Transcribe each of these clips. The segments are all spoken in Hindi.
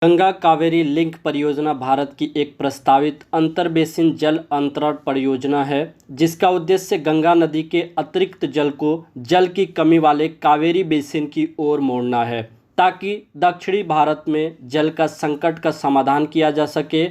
गंगा कावेरी लिंक परियोजना भारत की एक प्रस्तावित अंतर्बेसिन जल अंतरण परियोजना है, जिसका उद्देश्य गंगा नदी के अतिरिक्त जल को जल की कमी वाले कावेरी बेसिन की ओर मोड़ना है, ताकि दक्षिणी भारत में जल का संकट का समाधान किया जा सके।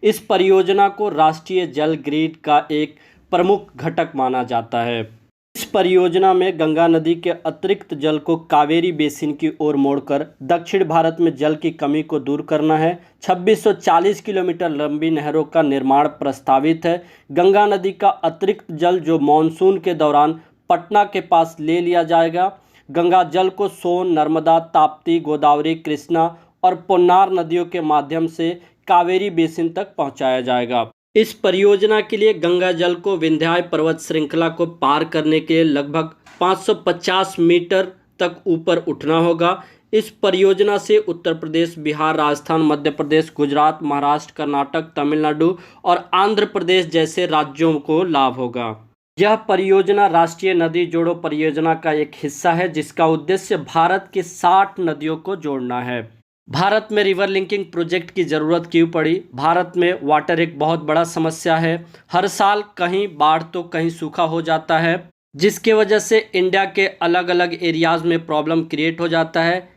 इस परियोजना को राष्ट्रीय जल ग्रिड का एक प्रमुख घटक माना जाता है। इस परियोजना में गंगा नदी के अतिरिक्त जल को कावेरी बेसिन की ओर मोड़कर दक्षिण भारत में जल की कमी को दूर करना है। 2640 किलोमीटर लंबी नहरों का निर्माण प्रस्तावित है। गंगा नदी का अतिरिक्त जल जो मानसून के दौरान पटना के पास ले लिया जाएगा। गंगा जल को सोन, नर्मदा, ताप्ती, गोदावरी, कृष्णा और पोन्नार नदियों के माध्यम से कावेरी बेसिन तक पहुंचाया जाएगा। इस परियोजना के लिए गंगा जल को विंध्याचल पर्वत श्रृंखला को पार करने के लिए लगभग 550 मीटर तक ऊपर उठना होगा। इस परियोजना से उत्तर प्रदेश, बिहार, राजस्थान, मध्य प्रदेश, गुजरात, महाराष्ट्र, कर्नाटक, तमिलनाडु और आंध्र प्रदेश जैसे राज्यों को लाभ होगा। यह परियोजना राष्ट्रीय नदी जोड़ो परियोजना का एक हिस्सा है, जिसका उद्देश्य भारत की 60 नदियों को जोड़ना है। भारत में रिवर लिंकिंग प्रोजेक्ट की ज़रूरत क्यों पड़ी? भारत में वाटर एक बहुत बड़ा समस्या है। हर साल कहीं बाढ़ तो कहीं सूखा हो जाता है, जिसके वजह से इंडिया के अलग अलग एरियाज़ में प्रॉब्लम क्रिएट हो जाता है।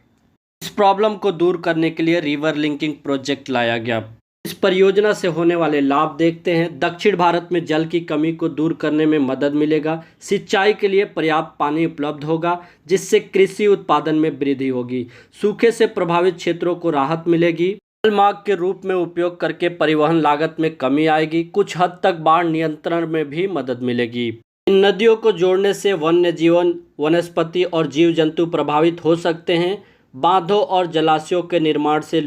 इस प्रॉब्लम को दूर करने के लिए रिवर लिंकिंग प्रोजेक्ट लाया गया। इस परियोजना से होने वाले लाभ देखते हैं। दक्षिण भारत में जल की कमी को दूर करने में मदद मिलेगा। सिंचाई के लिए पर्याप्त पानी उपलब्ध होगा, जिससे कृषि उत्पादन में वृद्धि होगी। सूखे से प्रभावित क्षेत्रों को राहत मिलेगी। जलमार्ग के रूप में उपयोग करके परिवहन लागत में कमी आएगी। कुछ हद तक बाढ़ नियंत्रण में भी मदद मिलेगी। इन नदियों को जोड़ने से वन्य जीवन, वनस्पति और जीव जंतु प्रभावित हो सकते हैं। बांधों और जलाशयों के निर्माण से